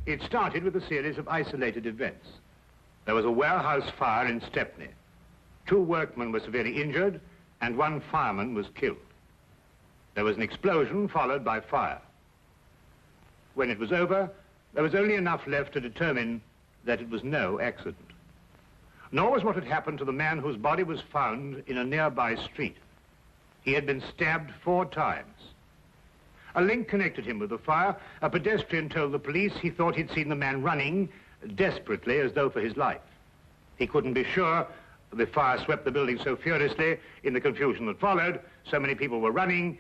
It started with a series of isolated events. There was a warehouse fire in Stepney. 2 workmen were severely injured, and 1 fireman was killed. There was an explosion followed by fire. When it was over, there was only enough left to determine that it was no accident. Nor was what had happened to the man whose body was found in a nearby street. He had been stabbed 4 times. A link connected him with the fire. A pedestrian told the police he thought he'd seen the man running desperately as though for his life. He couldn't be sure. The fire swept the building so furiously in the confusion that followed. So many people were running.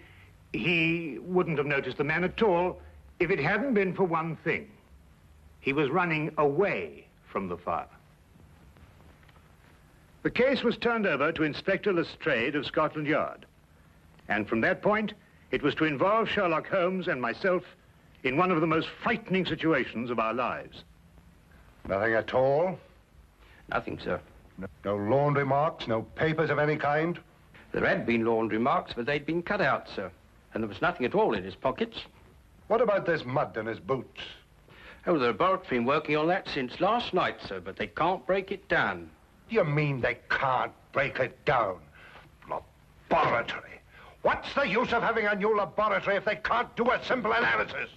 He wouldn't have noticed the man at all if it hadn't been for one thing. He was running away from the fire. The case was turned over to Inspector Lestrade of Scotland Yard. And from that point, it was to involve Sherlock Holmes and myself in one of the most frightening situations of our lives. Nothing at all? Nothing, sir. No laundry marks, no papers of any kind? There had been laundry marks, but they'd been cut out, sir. And there was nothing at all in his pockets. What about this mud in his boots? Oh, the laboratory have been working on that since last night, sir, but they can't break it down. You mean they can't break it down? Laboratory? What's the use of having a new laboratory if they can't do a simple analysis?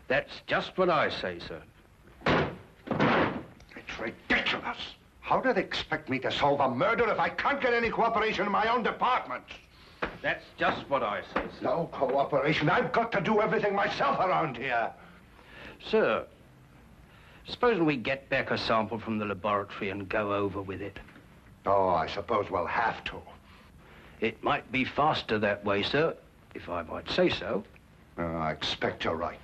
That's just what I say, sir. It's ridiculous. How do they expect me to solve a murder if I can't get any cooperation in my own department? That's just what I say, sir. No cooperation. I've got to do everything myself around here. Sir, supposing we get back a sample from the laboratory and go over with it. Oh, I suppose we'll have to. It might be faster that way, sir, if I might say so. I expect you're right.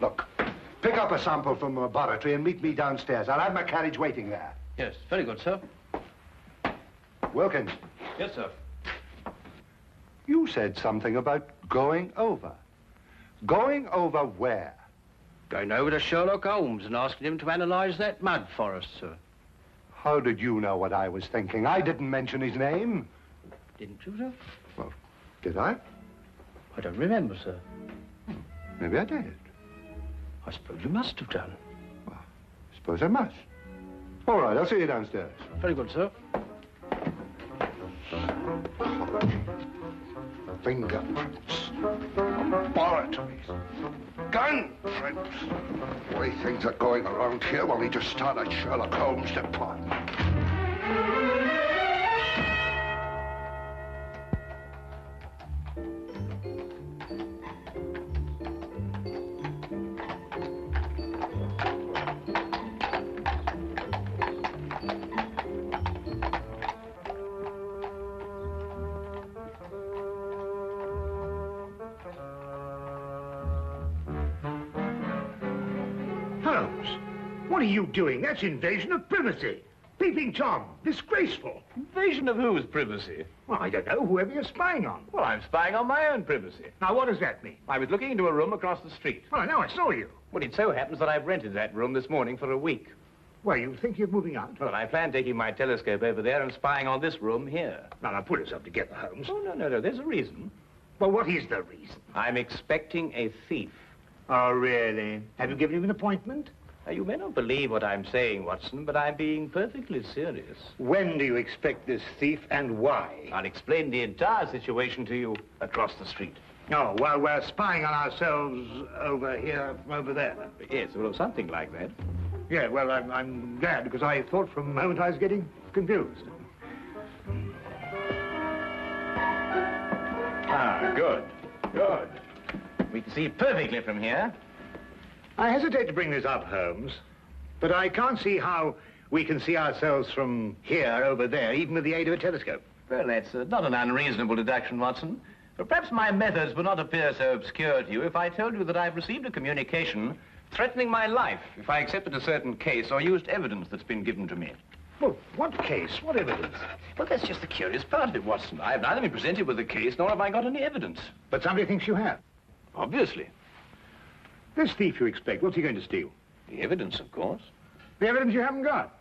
Look, pick up a sample from the laboratory and meet me downstairs. I'll have my carriage waiting there. Yes, very good, sir. Wilkins. Yes, sir. You said something about going over. Going over where? Going over to Sherlock Holmes and asking him to analyze that mud for us, sir. How did you know what I was thinking? I didn't mention his name. Didn't you, sir? Well, did I? I don't remember, sir. Maybe I did. I suppose you must have done. Well, I suppose I must. All right, I'll see you downstairs. Very good, sir. Fingerprints. Laboratories. Gun prints. The way things are going around here, we'll need to start a Sherlock Holmes department. Holmes, what are you doing? That's invasion of privacy. Peeping Tom, disgraceful. Invasion of whose privacy? Well, I don't know, whoever you're spying on. Well, I'm spying on my own privacy. Now, what does that mean? I was looking into a room across the street. Well, I know, I saw you. Well, it so happens that I've rented that room this morning for a week. Well, you think you're moving out? Well, I plan taking my telescope over there and spying on this room here. Now, pull yourself together, Holmes. Oh, no, there's a reason. Well, what is the reason? I'm expecting a thief. Oh, really? Have you given him an appointment? Now, you may not believe what I'm saying, Watson, but I'm being perfectly serious. When do you expect this thief and why? I'll explain the entire situation to you across the street. Oh, while we're spying on ourselves over here, over there. Yes, well, something like that. Yeah, well, I'm glad, because I thought for a moment I was getting confused. Ah, good. We can see perfectly from here. I hesitate to bring this up, Holmes, but I can't see how we can see ourselves from here over there, even with the aid of a telescope. Well, that's not an unreasonable deduction, Watson. But perhaps my methods would not appear so obscure to you if I told you that I've received a communication threatening my life if I accepted a certain case or used evidence that's been given to me. Well, what case? What evidence? Well, that's just the curious part of it, Watson. I've neither been presented with a case, nor have I got any evidence. But somebody thinks you have. Obviously. This thief you expect, what's he going to steal? The evidence, of course. The evidence you haven't got?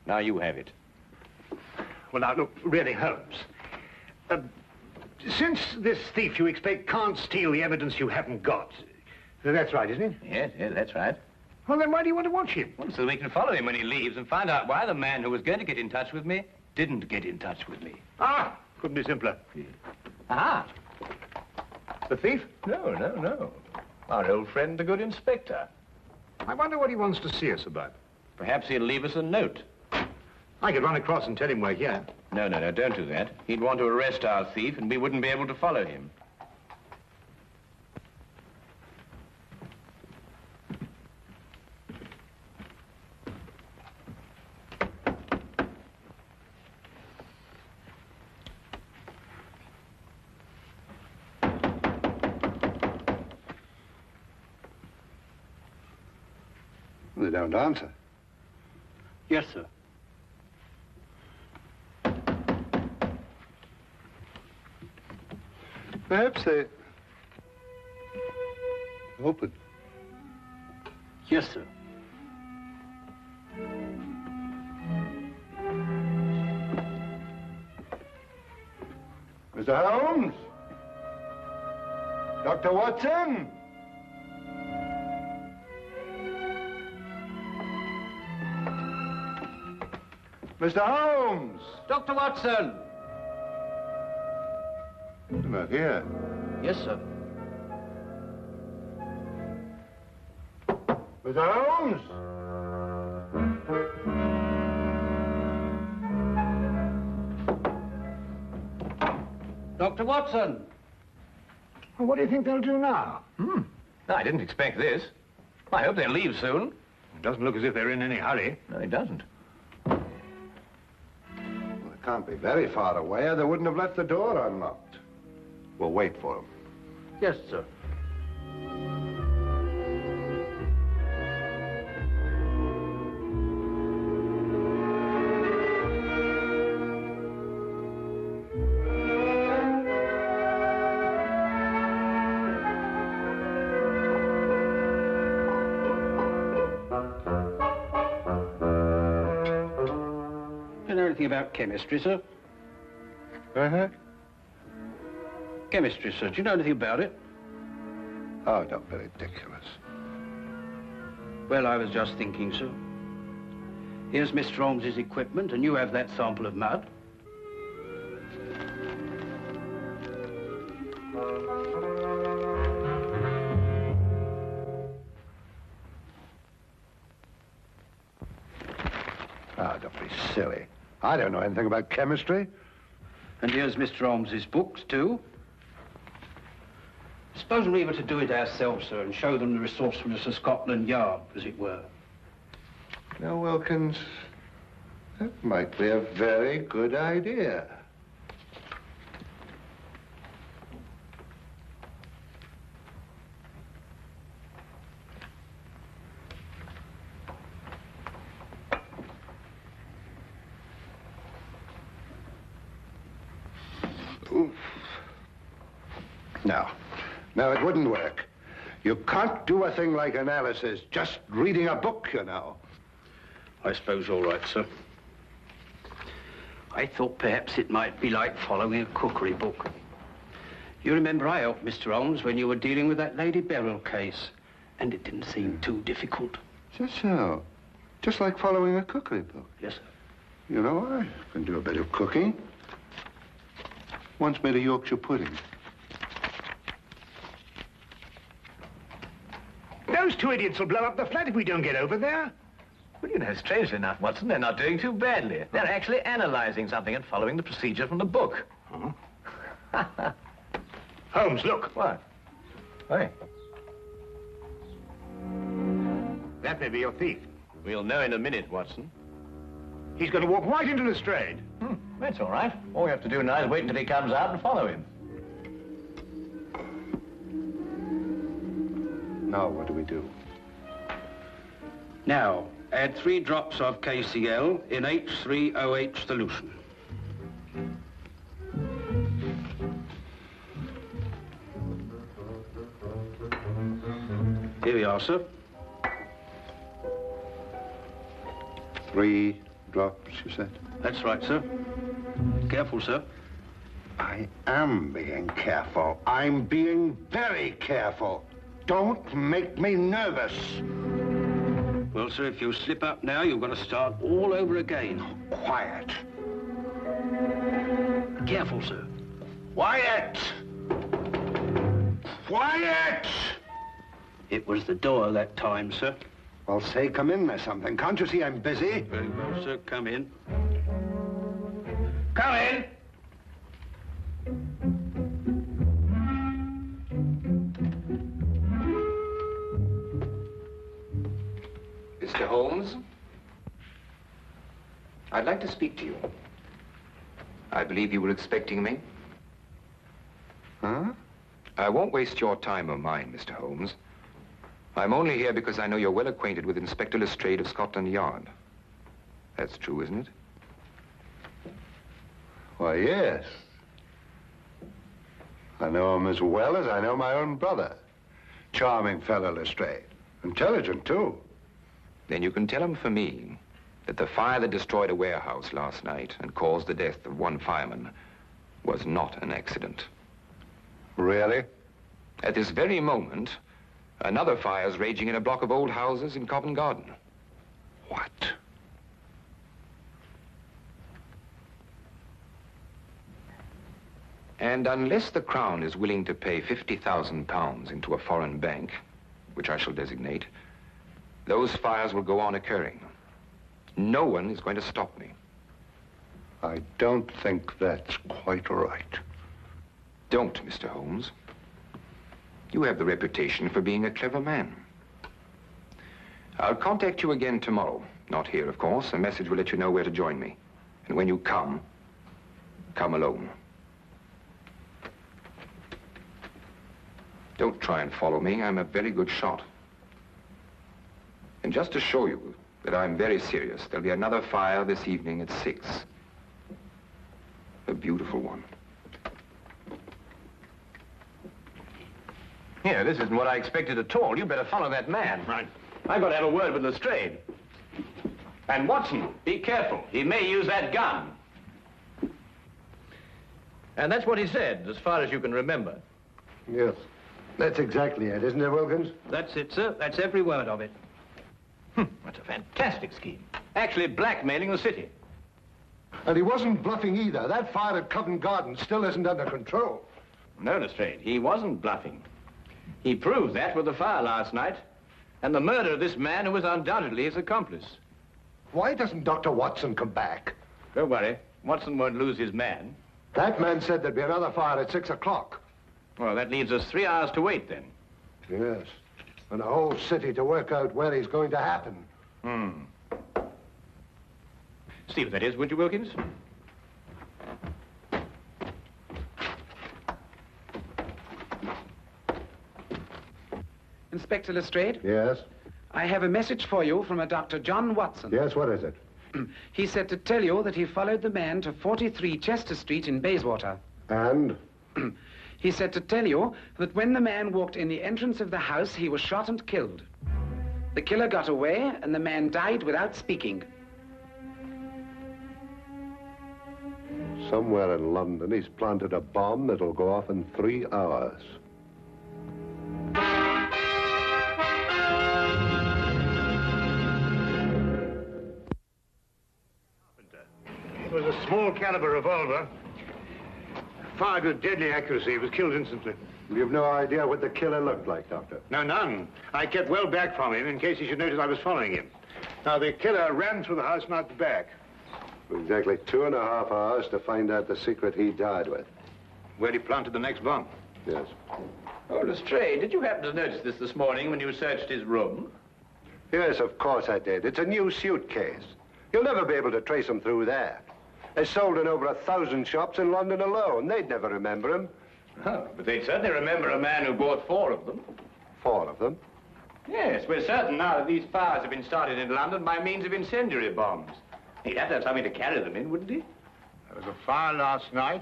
Now you have it. Well, now, look, really, Holmes. Since this thief you expect can't steal the evidence you haven't got, that's right, isn't it? Yes, that's right. Well, then why do you want to watch him? Well, so we can follow him when he leaves and find out why the man who was going to get in touch with me didn't get in touch with me. Ah, couldn't be simpler. Ah. The thief? No. Our old friend, the good inspector. I wonder what he wants to see us about. Perhaps he'll leave us a note. I could run across and tell him we're here. No, don't do that. He'd want to arrest our thief, and we wouldn't be able to follow him. They don't answer. Yes, sir. Perhaps they... Open. Yes, sir. Mr. Holmes? Dr. Watson? Mr. Holmes! Dr. Watson! You're not here. Yes, sir. Mr. Holmes! Dr. Watson! Well, what do you think they'll do now? No, I didn't expect this. I hope they'll leave soon. It doesn't look as if they're in any hurry. No, it doesn't. Well, it can't be very far away, or they wouldn't have left the door unlocked. We'll wait for them. Yes, sir. Do you know anything about chemistry, sir? Uh-huh. Chemistry, sir. Do you know anything about it? Oh, don't be ridiculous. Well, I was just thinking, sir. Here's Mr. Holmes's equipment, and you have that sample of mud. Ah, don't be silly. I don't know anything about chemistry. And here's Mr. Holmes's books, too. Suppose we were to do it ourselves, sir, and show them the resourcefulness of Scotland Yard, as it were. Now, Wilkins, that might be a very good idea. Oof. No, it wouldn't work. You can't do a thing like analysis, just reading a book, you know. I suppose all right, sir. I thought perhaps it might be like following a cookery book. You remember I helped Mr. Holmes when you were dealing with that Lady Beryl case, and it didn't seem too difficult. Just so. Just like following a cookery book. Yes, sir. You know, I can do a bit of cooking. Once made a Yorkshire pudding. Those two idiots will blow up the flat if we don't get over there. Well, you know, strangely enough, Watson, they're not doing too badly. They're actually analyzing something and following the procedure from the book. Huh? Holmes, look. What? Hey. That may be your thief. We'll know in a minute, Watson. He's going to walk right into Lestrade. That's all right. All we have to do now is wait until he comes out and follow him. Now, what do we do? Now, add 3 drops of KCl in H3OH solution. Here we are, sir. 3 drops, you said? That's right, sir. Careful, sir. I am being careful. I'm being very careful. Don't make me nervous. Well, sir, if you slip up now, you've got to start all over again. Quiet. Careful, sir. Quiet! Quiet! It was the door that time, sir. Well, say, come in or something. Can't you see I'm busy? Very well, sir. Come in. Come in. Mr. Holmes, I'd like to speak to you. I believe you were expecting me. Huh? I won't waste your time or mine, Mr. Holmes. I'm only here because I know you're well acquainted with Inspector Lestrade of Scotland Yard. That's true, isn't it? Why, yes. I know him as well as I know my own brother. Charming fellow, Lestrade. Intelligent, too. Then you can tell him for me that the fire that destroyed a warehouse last night and caused the death of one fireman was not an accident. Really? At this very moment, another fire is raging in a block of old houses in Covent Garden. What? And unless the Crown is willing to pay £50,000 into a foreign bank, which I shall designate, those fires will go on occurring. No one is going to stop me. I don't think that's quite right. Don't, Mr. Holmes. You have the reputation for being a clever man. I'll contact you again tomorrow. Not here, of course. A message will let you know where to join me. And when you come alone. Don't try and follow me. I'm a very good shot. And just to show you that I'm very serious, there'll be another fire this evening at 6. A beautiful one. Here, this isn't what I expected at all. You better follow that man. Right. I've got to have a word with Lestrade. And Watson, be careful. He may use that gun. And that's what he said, as far as you can remember. Yes. That's exactly it, isn't it, Wilkins? That's it, sir. That's every word of it. That's a fantastic scheme. Actually blackmailing the city. And he wasn't bluffing either. That fire at Covent Garden still isn't under control. No, Lestrade, he wasn't bluffing. He proved that with the fire last night, and the murder of this man who was undoubtedly his accomplice. Why doesn't Dr. Watson come back? Don't worry, Watson won't lose his man. That man said there'd be another fire at 6 o'clock. Well, that leaves us 3 hours to wait, then. Yes. And a whole city to work out where he's going to happen. See what that is, would you, Wilkins? Inspector Lestrade, Yes? I have a message for you from a Dr. John Watson. Yes, what is it? He said to tell you that he followed the man to 43 Chester Street in Bayswater. And? He said to tell you that when the man walked in the entrance of the house, he was shot and killed. The killer got away, and the man died without speaking. Somewhere in London, he's planted a bomb that'll go off in 3 hours. It was a small caliber revolver. Fired with deadly accuracy. He was killed instantly. You've no idea what the killer looked like, Doctor? No, none. I kept well back from him in case he should notice I was following him. Now, the killer ran through the house and out the back. Exactly 2.5 hours to find out the secret he died with. Where he planted the next bomb. Yes. Oh, Lestrade, did you happen to notice this morning when you searched his room? Yes, of course I did. It's a new suitcase. You'll never be able to trace him through there. It's sold in over 1,000 shops in London alone. They'd never remember him. Oh, but they'd certainly remember a man who bought 4 of them. 4 of them? Yes, we're certain now that these fires have been started in London by means of incendiary bombs. He'd have to have something to carry them in, wouldn't he? There was a fire last night,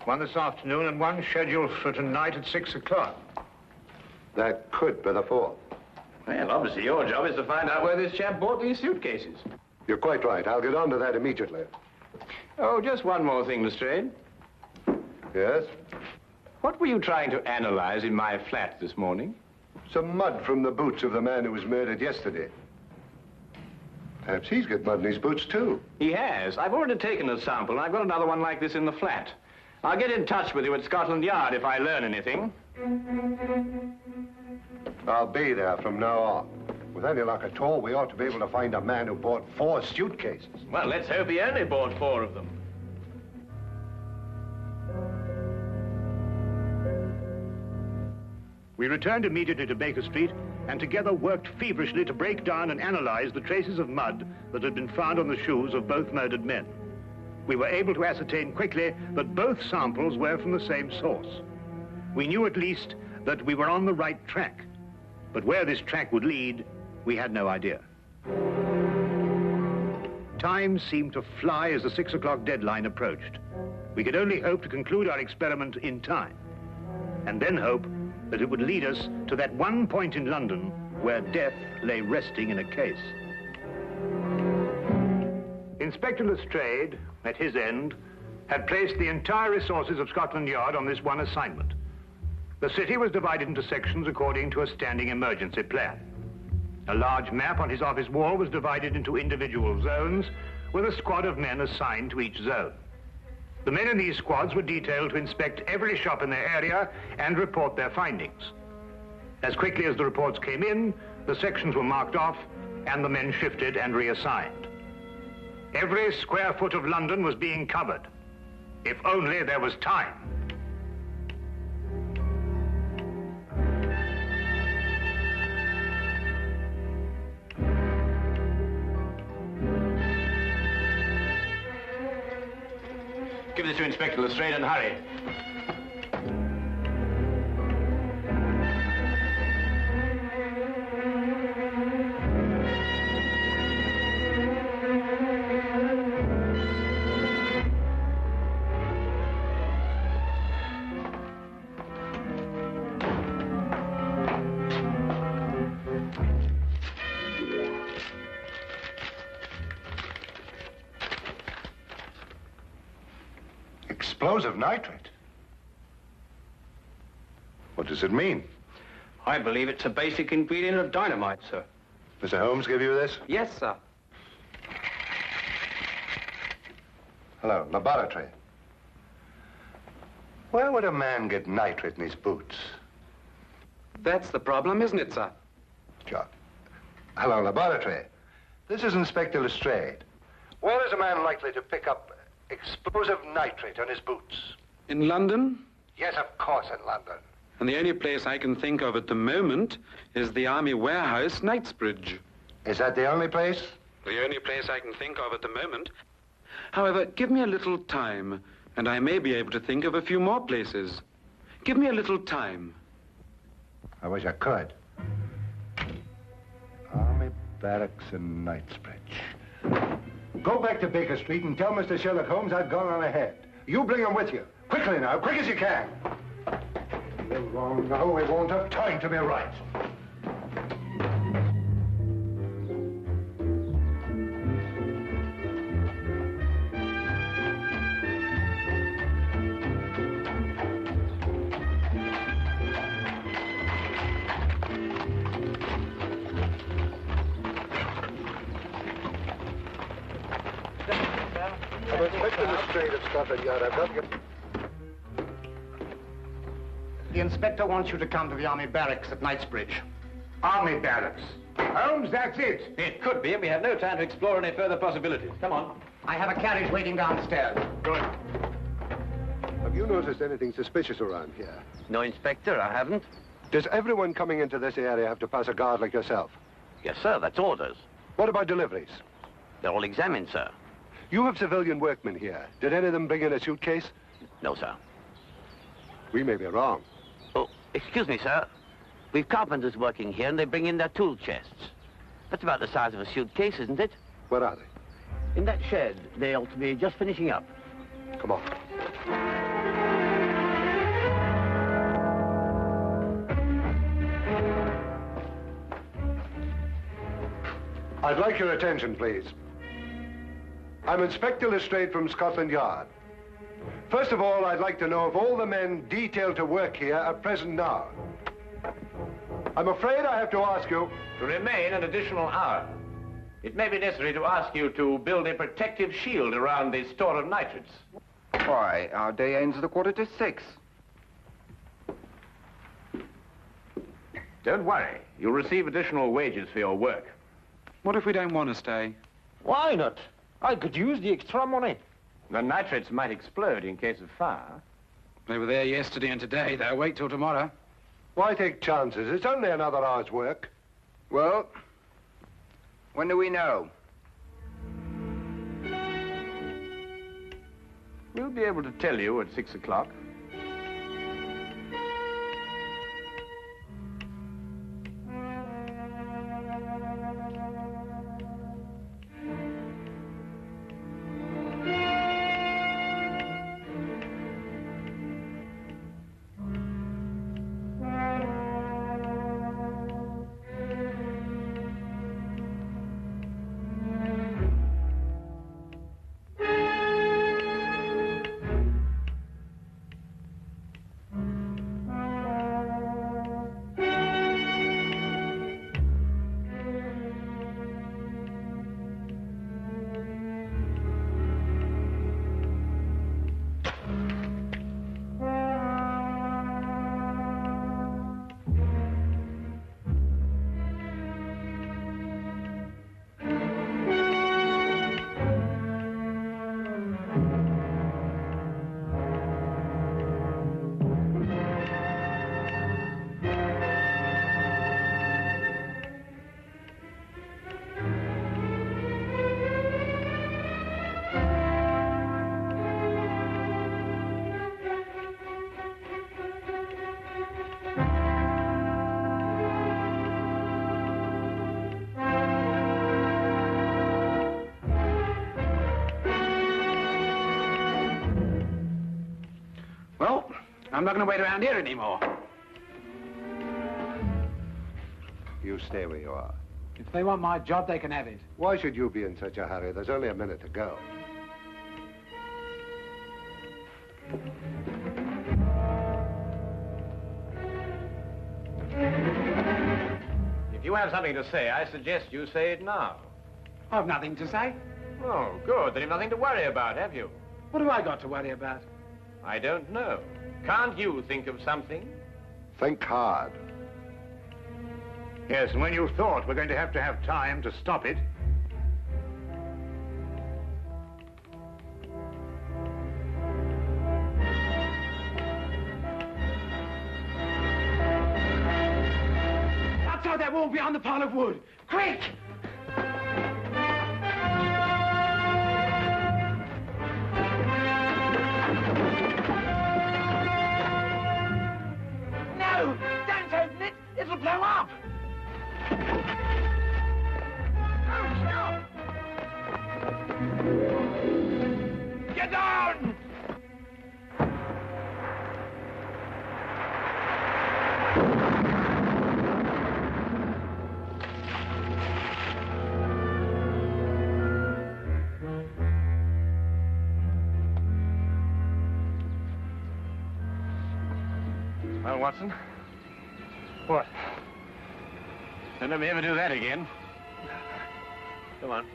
one this afternoon, and one scheduled for tonight at 6 o'clock. That could be the 4th. Well, obviously your job is to find out where this chap bought these suitcases. You're quite right. I'll get on to that immediately. Oh, just one more thing, Lestrade. Yes? What were you trying to analyze in my flat this morning? Some mud from the boots of the man who was murdered yesterday. Perhaps he's got mud in his boots, too. He has. I've already taken a sample, and I've got another one like this in the flat. I'll get in touch with you at Scotland Yard if I learn anything. I'll be there from now on. With any luck at all, we ought to be able to find a man who bought 4 suitcases. Well, let's hope he only bought 4 of them. We returned immediately to Baker Street and together worked feverishly to break down and analyze the traces of mud that had been found on the shoes of both murdered men. We were able to ascertain quickly that both samples were from the same source. We knew at least that we were on the right track, but where this track would lead, we had no idea. Time seemed to fly as the 6 o'clock deadline approached. We could only hope to conclude our experiment in time, and then hope that it would lead us to that one point in London where death lay resting in a case. Inspector Lestrade, at his end, had placed the entire resources of Scotland Yard on this one assignment. The city was divided into sections according to a standing emergency plan. A large map on his office wall was divided into individual zones, with a squad of men assigned to each zone. The men in these squads were detailed to inspect every shop in their area and report their findings. As quickly as the reports came in, the sections were marked off and the men shifted and reassigned. Every square foot of London was being covered, if only there was time. Give this to Inspector Lestrade and hurry. Explosive nitrate? What does it mean? I believe it's a basic ingredient of dynamite, sir. Mr. Holmes give you this? Yes, sir. Hello, laboratory. Where would a man get nitrate in his boots? That's the problem, isn't it, sir? John. Hello, laboratory. This is Inspector Lestrade. Where is a man likely to pick up explosive nitrate on his boots? In London? Yes, of course, in London. And the only place I can think of at the moment is the Army Warehouse, Knightsbridge. Is that the only place? The only place I can think of at the moment. However, give me a little time, and I may be able to think of a few more places. Give me a little time. I wish I could. Army Barracks in Knightsbridge. Go back to Baker Street and tell Mr. Sherlock Holmes I've gone on ahead. You bring him with you. Quickly now, quick as you can. You're wrong now. We won't have time to be right. I'm Inspector Lestrade of Scotland Yard. I've got to get... The inspector wants you to come to the Army Barracks at Knightsbridge. Army Barracks? Holmes, that's it. It could be, and we have no time to explore any further possibilities. Come on. I have a carriage waiting downstairs. Good. Have you noticed anything suspicious around here? No, Inspector, I haven't. Does everyone coming into this area have to pass a guard like yourself? Yes, sir, that's orders. What about deliveries? They're all examined, sir. You have civilian workmen here. Did any of them bring in a suitcase? No, sir. We may be wrong. Oh, excuse me, sir. We've carpenters working here, and they bring in their tool chests. That's about the size of a suitcase, isn't it? Where are they? In that shed. They ought to be just finishing up. Come on. I'd like your attention, please. I'm Inspector Lestrade from Scotland Yard. First of all, I'd like to know if all the men detailed to work here are present now. I'm afraid I have to ask you. To remain an additional hour. It may be necessary to ask you to build a protective shield around the store of nitrates. Why, our day ends at 5:45. Don't worry. You'll receive additional wages for your work. What if we don't want to stay? Why not? I could use the extra money. The nitrates might explode in case of fire. They were there yesterday and today. They'll wait till tomorrow. Why take chances? It's only another hour's work. Well, when do we know? We'll be able to tell you at 6 o'clock. Well, I'm not going to wait around here anymore. You stay where you are. If they want my job, they can have it. Why should you be in such a hurry? There's only a minute to go. If you have something to say, I suggest you say it now. I've nothing to say. Oh, good. Then you've nothing to worry about, have you? What have I got to worry about? I don't know. Can't you think of something? Think hard. Yes, and when you thought we're going to have time to stop it, outside that wall behind the pile of wood. Quick! No! Don't open it! It'll blow up! Oh, stop! Get down! Well, Watson? What? Don't let me ever do that again. Come on.